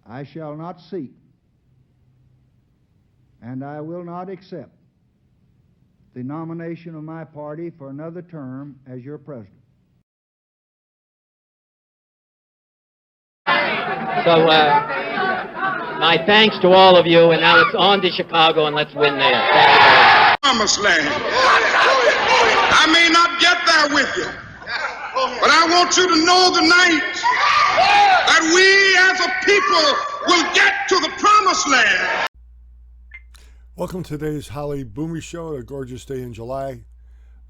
I shall not seek, and I will not accept the nomination of my party for another term as your president. So, my thanks to all of you, and now it's on to Chicago, and let's win there. Promised land. I may not get there with you, but I want you to know tonight that we as a people will get to the promised land. Welcome to today's Holly Boomy Show, a gorgeous day in July.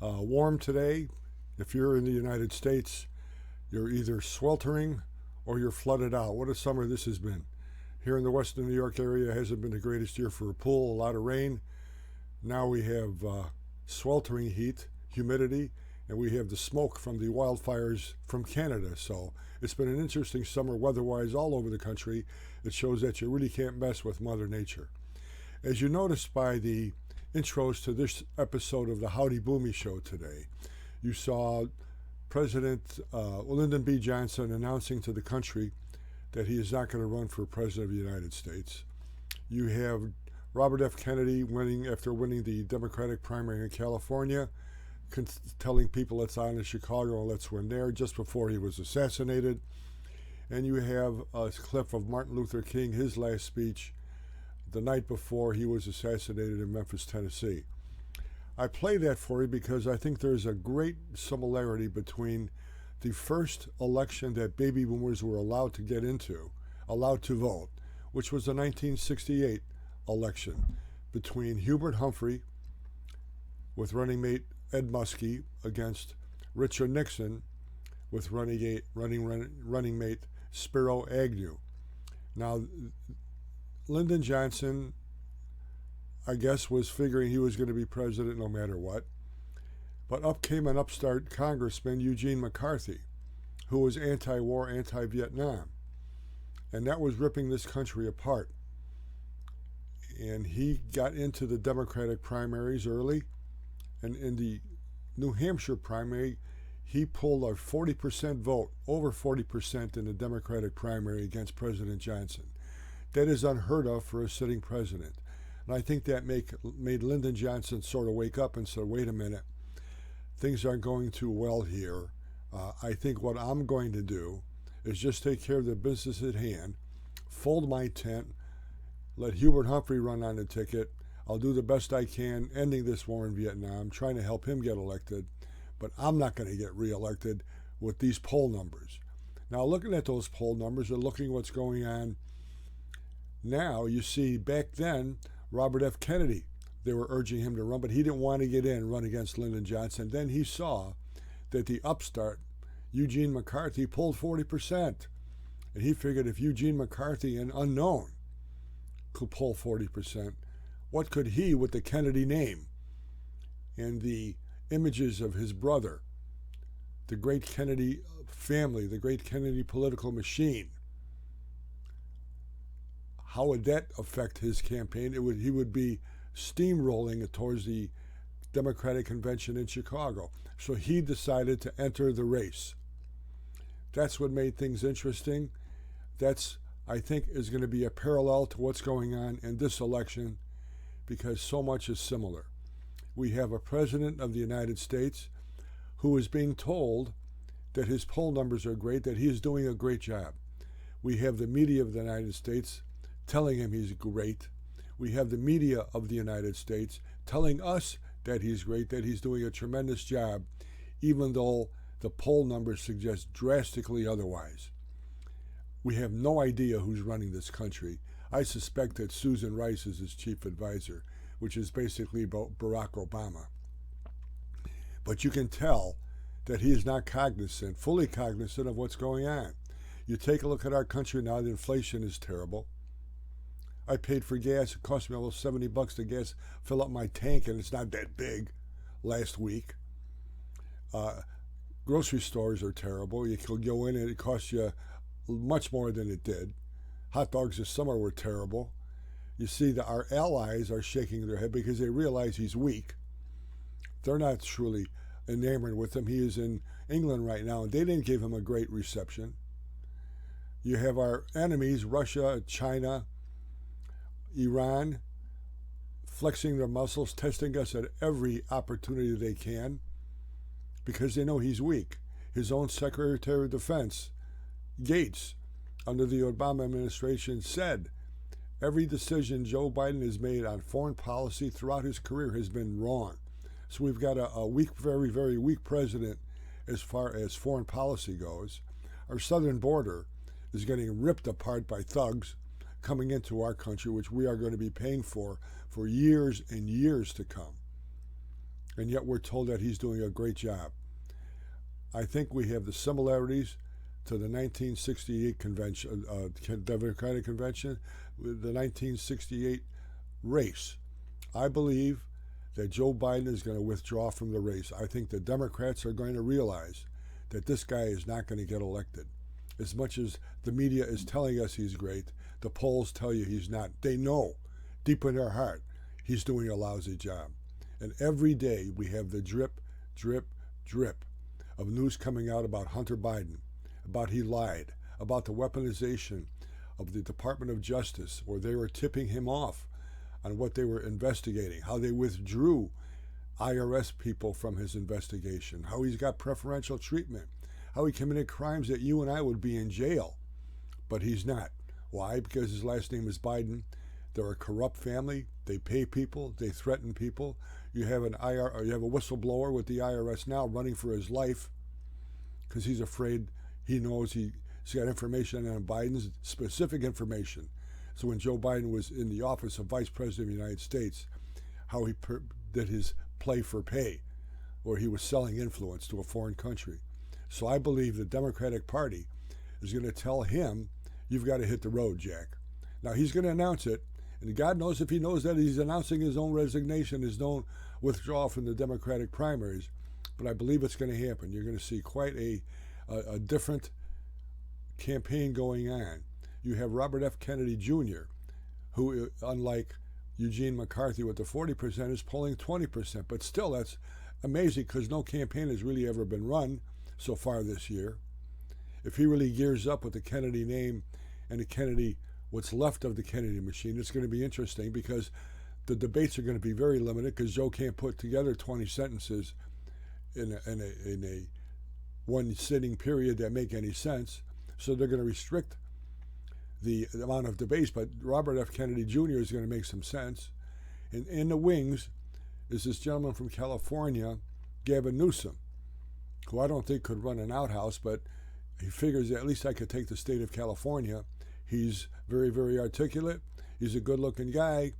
Warm today. If you're in the United States, you're either sweltering or you're flooded out. What a summer this has been. Here in the western New York area, hasn't been the greatest year for a pool, a lot of rain. Now we have sweltering heat, humidity, and we have the smoke from the wildfires from Canada. So it's been an interesting summer weather-wise all over the country. It shows that you really can't mess with Mother Nature. As you noticed by the intros to this episode of the Howdy Boomy Show today, you saw President Lyndon B. Johnson announcing to the country that he is not going to run for President of the United States. You have Robert F. Kennedy after winning the Democratic primary in California, telling people let's on to Chicago and let's win there just before he was assassinated. And you have a clip of Martin Luther King, his last speech, the night before he was assassinated in Memphis, Tennessee. I play that for you because I think there's a great similarity between the first election that baby boomers were allowed to get into, allowed to vote, which was the 1968 election between Hubert Humphrey with running mate Ed Muskie against Richard Nixon with running mate Spiro Agnew. Now, Lyndon Johnson, I guess, was figuring he was going to be president no matter what. But up came an upstart congressman, Eugene McCarthy, who was anti-war, anti-Vietnam. And that was ripping this country apart. And he got into the Democratic primaries early. And in the New Hampshire primary, he pulled a 40% vote, over 40% in the Democratic primary against President Johnson. That is unheard of for a sitting president. And I think that made Lyndon Johnson sort of wake up and say, wait a minute, things aren't going too well here. I think what I'm going to do is just take care of the business at hand, fold my tent, let Hubert Humphrey run on the ticket. I'll do the best I can ending this war in Vietnam, trying to help him get elected, but I'm not going to get reelected with these poll numbers. Now, looking at those poll numbers and looking what's going on now, you see back then, Robert F. Kennedy, they were urging him to run, but he didn't want to get in, run against Lyndon Johnson. Then he saw that the upstart, Eugene McCarthy, pulled 40%. And he figured if Eugene McCarthy, an unknown, could pull 40%, what could he with the Kennedy name and the images of his brother, the great Kennedy family, the great Kennedy political machine, how would that affect his campaign? He would be steamrolling towards the Democratic convention in Chicago. So he decided to enter the race. That's what made things interesting. That's, I think, is going to be a parallel to what's going on in this election because so much is similar. We have a president of the United States who is being told that his poll numbers are great, that he is doing a great job. We have the media of the United States telling him he's great. We have the media of the United States telling us that he's great, that he's doing a tremendous job, even though the poll numbers suggest drastically otherwise. We have no idea who's running this country. I suspect that Susan Rice is his chief advisor, which is basically Barack Obama. But you can tell that he is not fully cognizant of what's going on. You take a look at our country now, the inflation is terrible. I paid for gas. It cost me almost $70 to fill up my tank, and it's not that big last week. Grocery stores are terrible. You can go in and it costs you much more than it did. Hot dogs this summer were terrible. You see that our allies are shaking their head because they realize he's weak. They're not truly enamored with him. He is in England right now, and they didn't give him a great reception. You have our enemies, Russia, China, Iran, flexing their muscles, testing us at every opportunity they can because they know he's weak. His own Secretary of Defense, Gates, under the Obama administration, said every decision Joe Biden has made on foreign policy throughout his career has been wrong. So we've got a weak, very, very weak president as far as foreign policy goes. Our southern border is getting ripped apart by thugs coming into our country, which we are going to be paying for years and years to come. And yet we're told that he's doing a great job. I think we have the similarities to the 1968 convention, Democratic Convention, the 1968 race. I believe that Joe Biden is going to withdraw from the race. I think the Democrats are going to realize that this guy is not going to get elected. As much as the media is telling us he's great, the polls tell you he's not. They know deep in their heart he's doing a lousy job. And every day we have the drip, drip, drip of news coming out about Hunter Biden, about he lied, about the weaponization of the Department of Justice, where they were tipping him off on what they were investigating, how they withdrew IRS people from his investigation, how he's got preferential treatment, how he committed crimes that you and I would be in jail, but he's not. Why? Because his last name is Biden. They're a corrupt family. They pay people. They threaten people. You have a whistleblower with the IRS now running for his life because he's afraid. He knows he's got information on Biden's, specific information. So when Joe Biden was in the office of Vice President of the United States, how he did his play for pay, where he was selling influence to a foreign country. So I believe the Democratic Party is going to tell him, you've got to hit the road, Jack. Now, he's going to announce it, and God knows if he knows that he's announcing his own resignation, his own withdrawal from the Democratic primaries, but I believe it's going to happen. You're going to see quite a different campaign going on. You have Robert F. Kennedy Jr., who, unlike Eugene McCarthy with the 40%, is polling 20%, but still that's amazing because no campaign has really ever been run so far this year. If he really gears up with the Kennedy name and the Kennedy, what's left of the Kennedy machine, it's going to be interesting because the debates are going to be very limited because Joe can't put together 20 sentences in a one sitting period that make any sense. So they're going to restrict the amount of debates, but Robert F. Kennedy Jr. is going to make some sense. And in the wings is this gentleman from California, Gavin Newsom, who I don't think could run an outhouse, but he figures at least I could take the state of California. He's very, very articulate. He's a good-looking guy.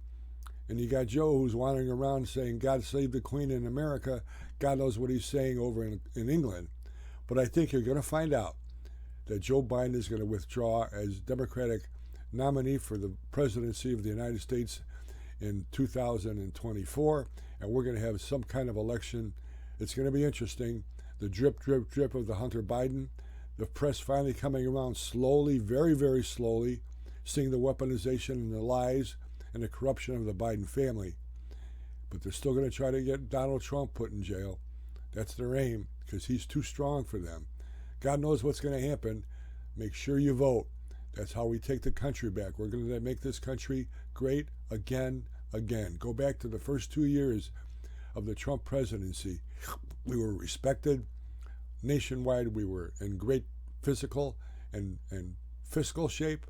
And you got Joe, who's wandering around saying, God save the Queen in America. God knows what he's saying over in England. But I think you're going to find out that Joe Biden is going to withdraw as Democratic nominee for the presidency of the United States in 2024. And we're going to have some kind of election. It's going to be interesting. The drip, drip, drip of the Hunter Biden. The press finally coming around slowly, very, very slowly, seeing the weaponization and the lies and the corruption of the Biden family. But they're still going to try to get Donald Trump put in jail. That's their aim because he's too strong for them. God knows what's going to happen. Make sure you vote. That's how we take the country back. We're going to make this country great again. Go back to the first 2 years of the Trump presidency. We were respected nationwide. We were in great physical and fiscal shape.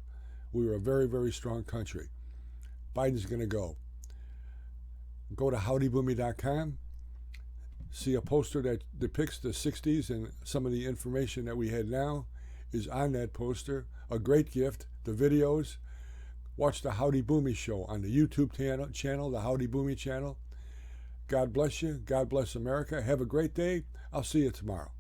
We were a very, very strong country. Biden's going to go. Go to howdyboomy.com. See a poster that depicts the 60s, and some of the information that we had now is on that poster. A great gift. The videos. Watch the Howdy Boomy Show on the YouTube channel, the Howdy Boomy channel. God bless you. God bless America. Have a great day. I'll see you tomorrow.